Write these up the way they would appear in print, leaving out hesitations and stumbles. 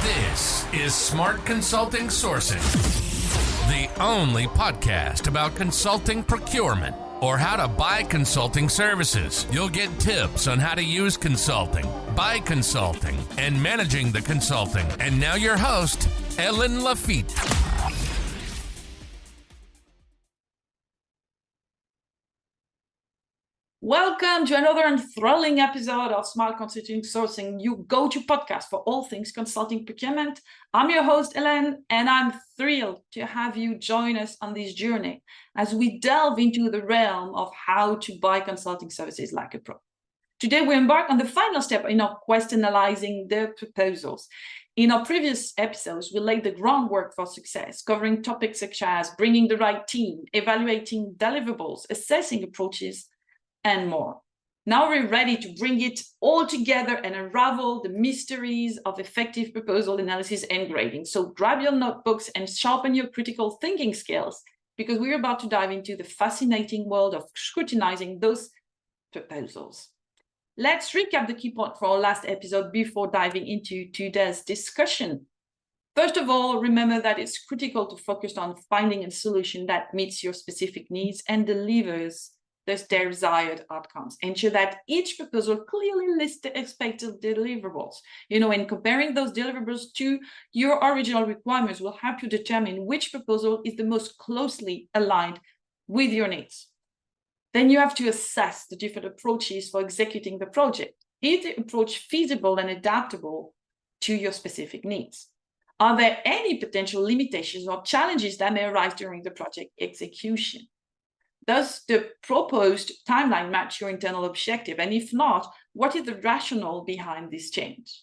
This is Smart Consulting Sourcing, the only podcast about consulting procurement or how to buy consulting services. You'll get tips on how to use consulting, buy consulting, and managing the consulting. And now your host, Helene Lafitte. Welcome to another enthralling episode of Smart Consulting Sourcing, your go-to podcast for all things consulting procurement. I'm your host, Helene, and I'm thrilled to have you join us on this journey as we delve into the realm of how to buy consulting services like a pro. Today, we embark on the final step in our quest analyzing the proposals. In our previous episodes, we laid the groundwork for success, covering topics such as bringing the right team, evaluating deliverables, assessing approaches, and more. Now we're ready to bring it all together and unravel the mysteries of effective proposal analysis and grading. So grab your notebooks and sharpen your critical thinking skills, because we're about to dive into the fascinating world of scrutinizing those proposals. Let's recap the key point for our last episode before diving into today's discussion. First of all, remember that it's critical to focus on finding a solution that meets your specific needs and delivers the desired outcomes. Ensure that each proposal clearly lists the expected deliverables. And comparing those deliverables to your original requirements will help you determine which proposal is the most closely aligned with your needs. Then you have to assess the different approaches for executing the project. Is the approach feasible and adaptable to your specific needs? Are there any potential limitations or challenges that may arise during the project execution? Does the proposed timeline match your internal objective? And if not, what is the rationale behind this change?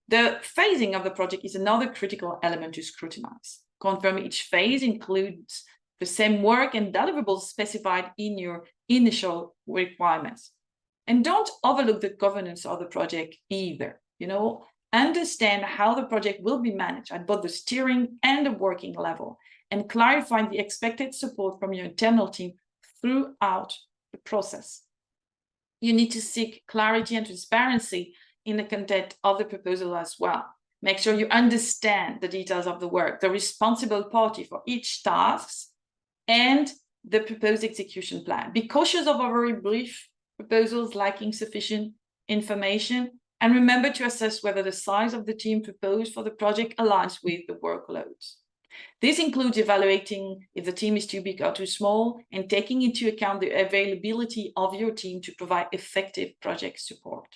The phasing of the project is another critical element to scrutinize. Confirm each phase includes the same work and deliverables specified in your initial requirements. And don't overlook the governance of the project either. Understand how the project will be managed at both the steering and the working level, and clarify the expected support from your internal team throughout the process. You need to seek clarity and transparency in the content of the proposal as well. Make sure you understand the details of the work, the responsible party for each task, and the proposed execution plan. Be cautious of very brief proposals lacking sufficient information, and remember to assess whether the size of the team proposed for the project aligns with the workloads. This includes evaluating if the team is too big or too small, and taking into account the availability of your team to provide effective project support.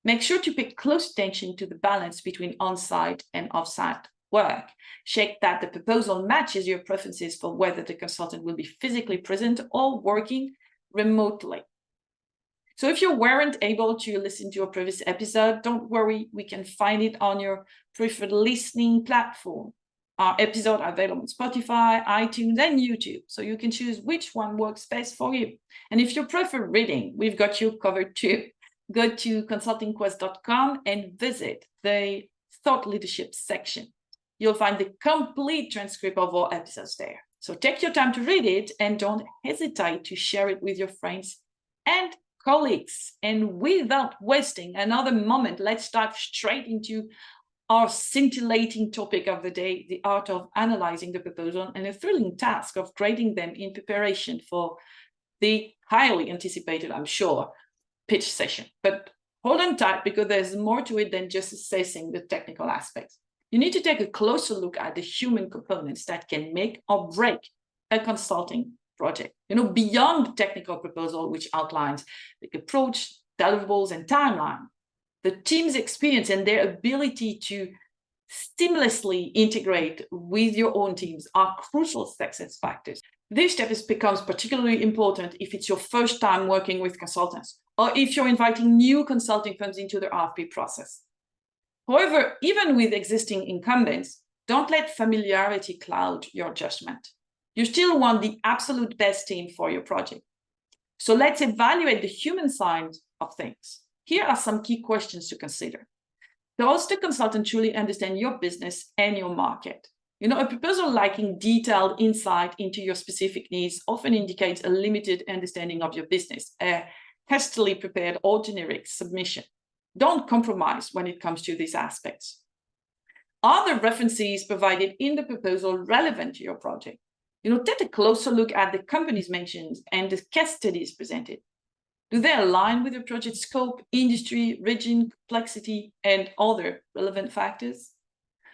Make sure to pay close attention to the balance between on-site and off-site work. Check that the proposal matches your preferences for whether the consultant will be physically present or working remotely. So if you weren't able to listen to your previous episode, don't worry, we can find it on your preferred listening platform. Our episodes are available on Spotify, iTunes, and YouTube, so you can choose which one works best for you. And if you prefer reading, we've got you covered too. Go to consultingquest.com and visit the Thought Leadership section. You'll find the complete transcript of all episodes there. So take your time to read it and don't hesitate to share it with your friends and colleagues. And without wasting another moment, let's dive straight into our scintillating topic of the day, the art of analyzing the proposal and a thrilling task of grading them in preparation for the highly anticipated, I'm sure, pitch session. But hold on tight, because there's more to it than just assessing the technical aspects. You need to take a closer look at the human components that can make or break a consulting project. Beyond the technical proposal, which outlines the approach, deliverables, and timeline, the team's experience and their ability to seamlessly integrate with your own teams are crucial success factors. This step becomes particularly important if it's your first time working with consultants, or if you're inviting new consulting firms into the RFP process. However, even with existing incumbents, don't let familiarity cloud your judgment. You still want the absolute best team for your project. So let's evaluate the human side of things. Here are some key questions to consider. Does the consultant truly understand your business and your market? A proposal lacking detailed insight into your specific needs often indicates a limited understanding of your business, a hastily prepared or generic submission. Don't compromise when it comes to these aspects. Are the references provided in the proposal relevant to your project? Take a closer look at the companies mentioned and the case studies presented. Do they align with your project scope, industry, region, complexity, and other relevant factors?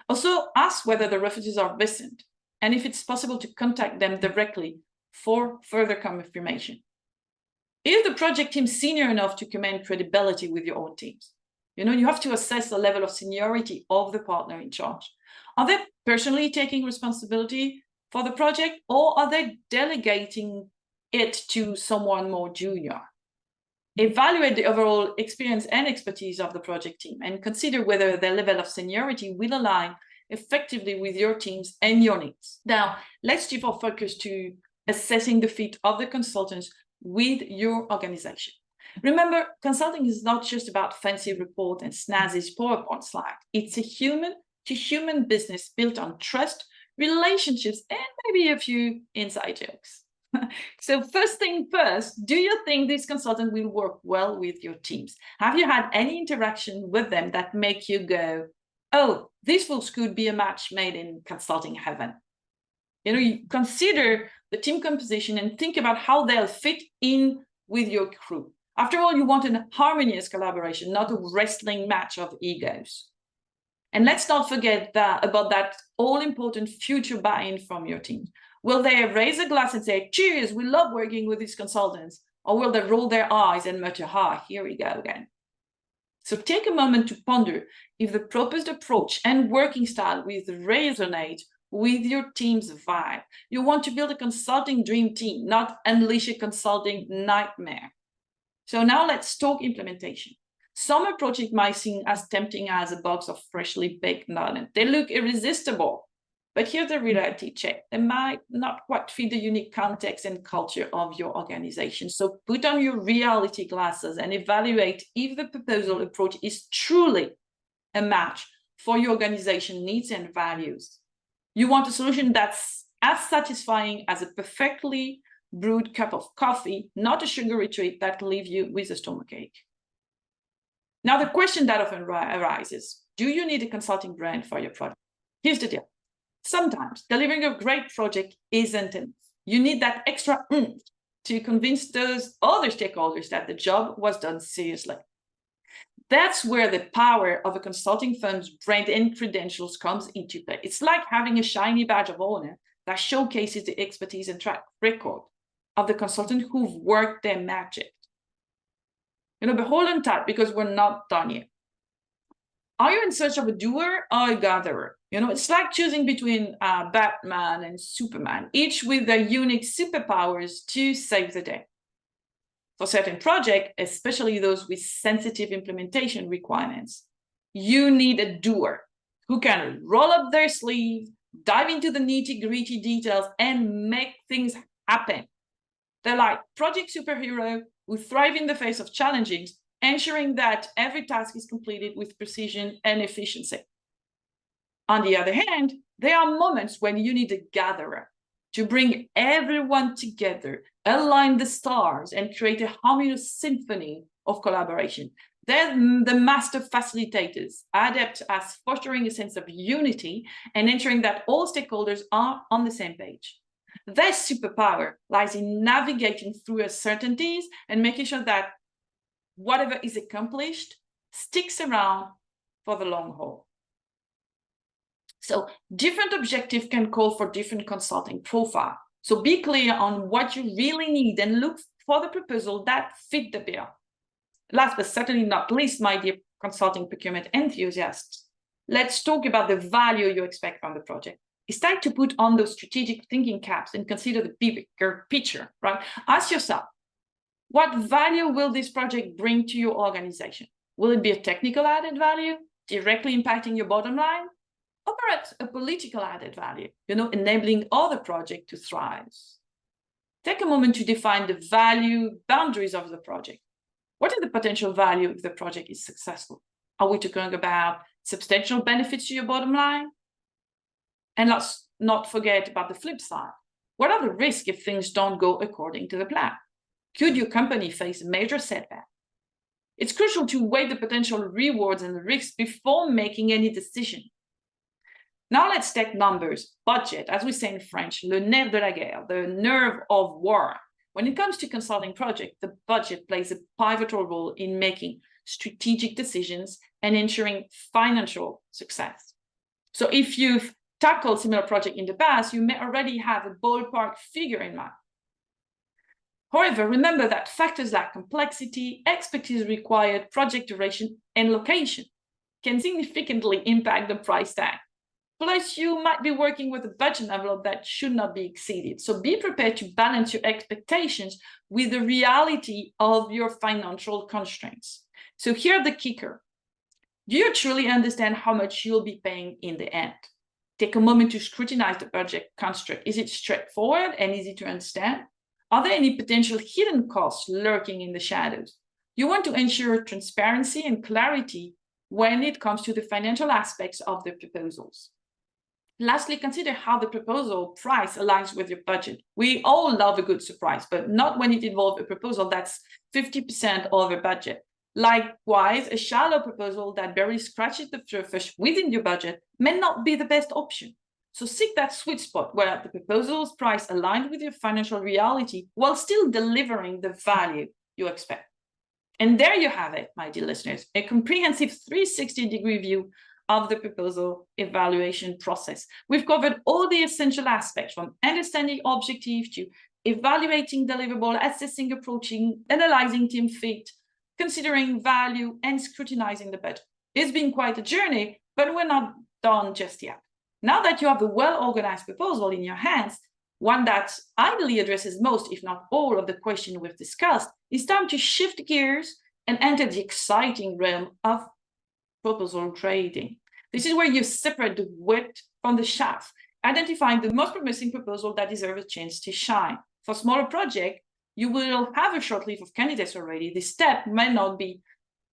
Also, ask whether the references are recent and if it's possible to contact them directly for further confirmation. Is the project team senior enough to command credibility with your own teams? You have to assess the level of seniority of the partner in charge. Are they personally taking responsibility for the project, or are they delegating it to someone more junior? Evaluate the overall experience and expertise of the project team and consider whether their level of seniority will align effectively with your teams and your needs. Now, let's shift our focus to assessing the fit of the consultants with your organization. Remember, consulting is not just about fancy report and snazzy PowerPoint slide. It's a human-to-human business built on trust, relationships, and maybe a few inside jokes. So first thing first, do you think this consultant will work well with your teams? Have you had any interaction with them that make you go, oh, this folks could be a match made in consulting heaven? You consider the team composition and think about how they'll fit in with your crew. After all, you want a harmonious collaboration, not a wrestling match of egos. And let's not forget about that all-important future buy-in from your team. Will they raise a glass and say, cheers, we love working with these consultants? Or will they roll their eyes and mutter, here we go again? So take a moment to ponder if the proposed approach and working style will resonate with your team's vibe. You want to build a consulting dream team, not unleash a consulting nightmare. So now let's talk implementation. Some approaches might seem as tempting as a box of freshly baked donuts. They look irresistible. But here's the reality check. They might not quite fit the unique context and culture of your organization. So put on your reality glasses and evaluate if the proposal approach is truly a match for your organization needs and values. You want a solution that's as satisfying as a perfectly brewed cup of coffee, not a sugary treat that leaves you with a stomachache. Now, the question that often arises, do you need a consulting brand for your project? Here's the deal. Sometimes delivering a great project isn't enough. You need that extra oomph to convince those other stakeholders that the job was done seriously. That's where the power of a consulting firm's brand and credentials comes into play. It's like having a shiny badge of honor that showcases the expertise and track record of the consultant who've worked their magic. But hold on tight because we're not done yet. Are you in search of a doer or a gatherer? It's like choosing between Batman and Superman, each with their unique superpowers to save the day. For certain projects, especially those with sensitive implementation requirements, you need a doer who can roll up their sleeve, dive into the nitty-gritty details, and make things happen. They're like project superhero who thrive in the face of challenges, ensuring that every task is completed with precision and efficiency. On the other hand, there are moments when you need a gatherer to bring everyone together, align the stars, and create a harmonious symphony of collaboration. They're the master facilitators, adept at fostering a sense of unity and ensuring that all stakeholders are on the same page. Their superpower lies in navigating through uncertainties and making sure that whatever is accomplished sticks around for the long haul. So different objectives can call for different consulting profile. So be clear on what you really need and look for the proposal that fit the bill. Last but certainly not least, my dear consulting procurement enthusiasts, let's talk about the value you expect from the project. It's time to put on those strategic thinking caps and consider the bigger picture, right? Ask yourself, what value will this project bring to your organization? Will it be a technical added value, directly impacting your bottom line? Or perhaps a political added value, enabling other projects to thrive? Take a moment to define the value boundaries of the project. What is the potential value if the project is successful? Are we talking about substantial benefits to your bottom line? And let's not forget about the flip side. What are the risks if things don't go according to the plan? Could your company face a major setback? It's crucial to weigh the potential rewards and the risks before making any decision. Now let's take numbers. Budget, as we say in French, le nerf de la guerre, the nerve of war. When it comes to consulting projects, the budget plays a pivotal role in making strategic decisions and ensuring financial success. So if you've tackled similar projects in the past, you may already have a ballpark figure in mind. However, remember that factors like complexity, expertise required, project duration, and location can significantly impact the price tag. Plus, you might be working with a budget envelope that should not be exceeded. So be prepared to balance your expectations with the reality of your financial constraints. So here's the kicker. Do you truly understand how much you'll be paying in the end? Take a moment to scrutinize the budget construct. Is it straightforward and easy to understand? Are there any potential hidden costs lurking in the shadows? You want to ensure transparency and clarity when it comes to the financial aspects of the proposals. Lastly, consider how the proposal price aligns with your budget. We all love a good surprise, but not when it involves a proposal that's 50% over budget. Likewise, a shallow proposal that barely scratches the surface within your budget may not be the best option. So seek that sweet spot where the proposal's price aligns with your financial reality while still delivering the value you expect. And there you have it, my dear listeners, a comprehensive 360-degree view of the proposal evaluation process. We've covered all the essential aspects from understanding objectives to evaluating deliverable, assessing, approaching, analyzing team fit, considering value, and scrutinizing the budget. It's been quite a journey, but we're not done just yet. Now that you have a well-organized proposal in your hands, one that ideally addresses most, if not all, of the questions we've discussed, it's time to shift gears and enter the exciting realm of proposal grading. This is where you separate the wheat from the chaff, identifying the most promising proposal that deserves a chance to shine. For smaller projects, you will have a short list of candidates already. This step may not be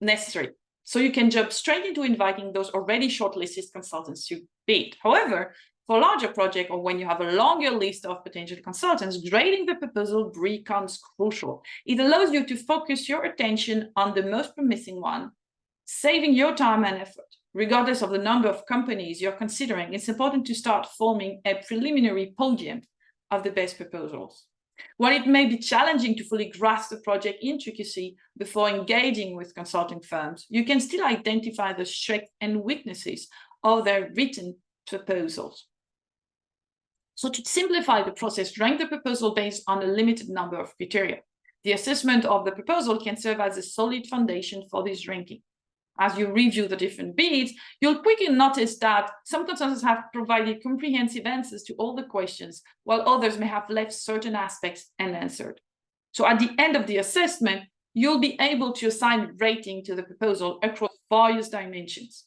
necessary. So you can jump straight into inviting those already shortlisted consultants to bid. However, for a larger project or when you have a longer list of potential consultants, grading the proposal becomes crucial. It allows you to focus your attention on the most promising one, saving your time and effort. Regardless of the number of companies you're considering, it's important to start forming a preliminary podium of the best proposals. While it may be challenging to fully grasp the project intricacy before engaging with consulting firms, you can still identify the strengths and weaknesses of their written proposals. So to simplify the process, rank the proposal based on a limited number of criteria. The assessment of the proposal can serve as a solid foundation for this ranking. As you review the different bids, you'll quickly notice that some consultants have provided comprehensive answers to all the questions, while others may have left certain aspects unanswered. So at the end of the assessment, you'll be able to assign rating to the proposal across various dimensions.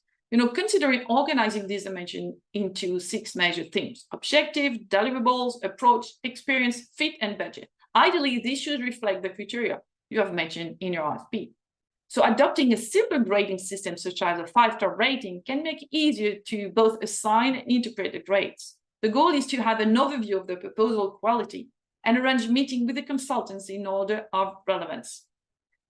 Considering organizing these dimensions into 6 major themes: objective, deliverables, approach, experience, fit, and budget. Ideally, these should reflect the criteria you have mentioned in your RFP. So adopting a simple grading system such as a 5-star rating can make it easier to both assign and interpret the grades. The goal is to have an overview of the proposal quality and arrange a meeting with the consultants in order of relevance.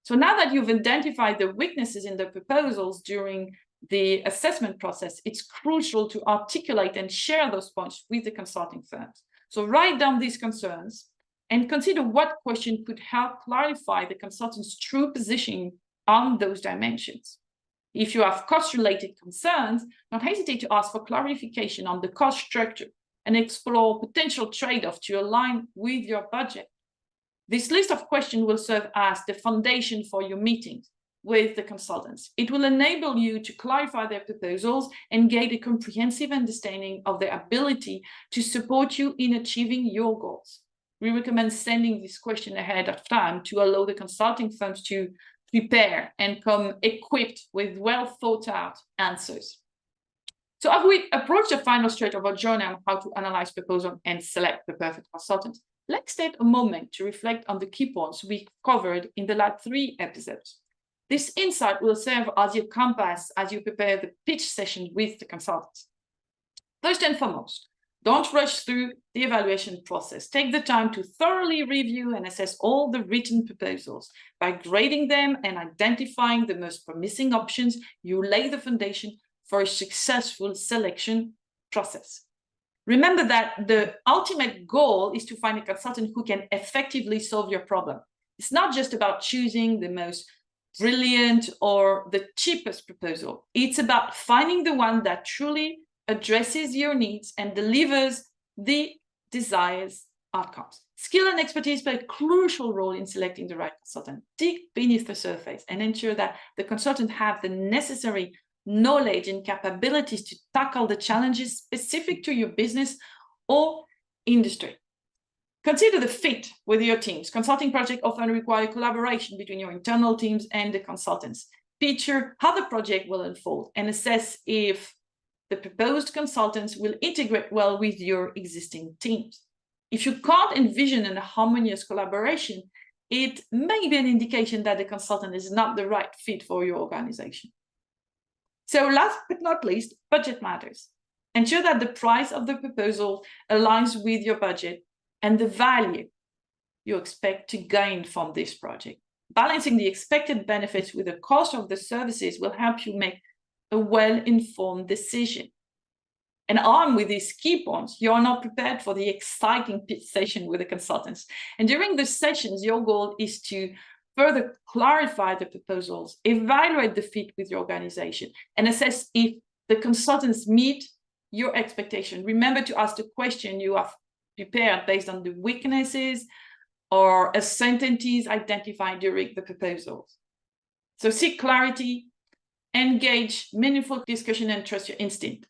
So now that you've identified the weaknesses in the proposals during the assessment process, it's crucial to articulate and share those points with the consulting firms. So write down these concerns and consider what question could help clarify the consultant's true positioning on those dimensions. If you have cost-related concerns, don't hesitate to ask for clarification on the cost structure and explore potential trade-offs to align with your budget. This list of questions will serve as the foundation for your meetings with the consultants. It will enable you to clarify their proposals and gain a comprehensive understanding of their ability to support you in achieving your goals. We recommend sending this question ahead of time to allow the consulting firms to prepare and come equipped with well thought out answers. So as we approach the final stretch of our journey on how to analyze proposal and select the perfect consultant, let's take a moment to reflect on the key points we covered in the last 3 episodes. This insight will serve as your compass as you prepare the pitch session with the consultants. First and foremost, don't rush through the evaluation process. Take the time to thoroughly review and assess all the written proposals. By grading them and identifying the most promising options, you lay the foundation for a successful selection process. Remember that the ultimate goal is to find a consultant who can effectively solve your problem. It's not just about choosing the most brilliant or the cheapest proposal. It's about finding the one that truly addresses your needs and delivers the desired outcomes. Skill and expertise play a crucial role in selecting the right consultant. Dig beneath the surface and ensure that the consultant have the necessary knowledge and capabilities to tackle the challenges specific to your business or industry. Consider the fit with your teams. Consulting projects often require collaboration between your internal teams and the consultants. Picture how the project will unfold and assess if the proposed consultants will integrate well with your existing teams. If you can't envision a harmonious collaboration, it may be an indication that the consultant is not the right fit for your organization. So last but not least, budget matters. Ensure that the price of the proposal aligns with your budget and the value you expect to gain from this project. Balancing the expected benefits with the cost of the services will help you make a well-informed decision. And armed with these key points, you are now prepared for the exciting pitch session with the consultants. And during the sessions, your goal is to further clarify the proposals, evaluate the fit with your organization, and assess if the consultants meet your expectation. Remember to ask the question you have prepared based on the weaknesses or uncertainties identified during the proposals. So seek clarity, engage meaningful discussion, and trust your instinct.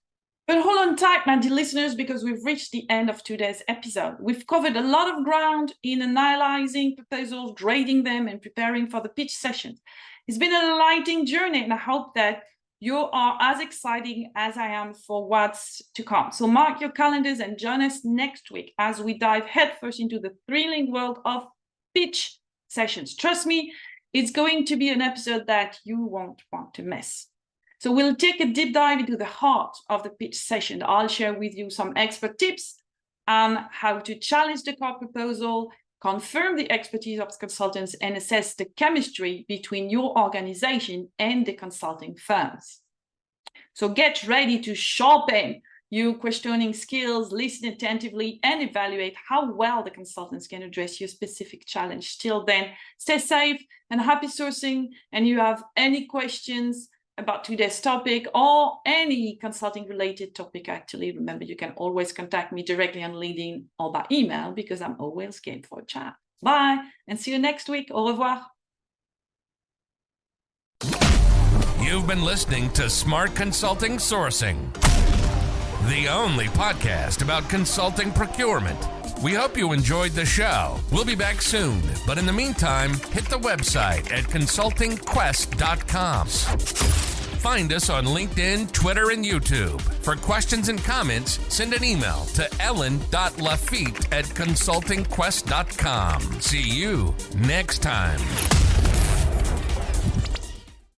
But hold on tight, my dear listeners, because we've reached the end of today's episode. We've covered a lot of ground in analyzing proposals, grading them, and preparing for the pitch sessions. It's been an enlightening journey, and I hope that you are as exciting as I am for what's to come. So mark your calendars and join us next week as we dive headfirst into the thrilling world of pitch sessions. Trust me, it's going to be an episode that you won't want to miss. So we'll take a deep dive into the heart of the pitch session. I'll share with you some expert tips on how to challenge the core proposal, confirm the expertise of consultants, and assess the chemistry between your organization and the consulting firms. So get ready to sharpen your questioning skills, listen attentively, and evaluate how well the consultants can address your specific challenge. Till then, stay safe and happy sourcing. And you have any questions about today's topic or any consulting related topic, actually, remember you can always contact me directly on LinkedIn or by email because I'm always game for a chat. Bye and see you next week. Au revoir. You've been listening to Smart Consulting Sourcing, the only podcast about consulting procurement. We hope you enjoyed the show. We'll be back soon, but in the meantime, hit the website at consultingquest.com. Find us on LinkedIn, Twitter, and YouTube. For questions and comments, send an email to ellen.lafitte@consultingquest.com. See you next time.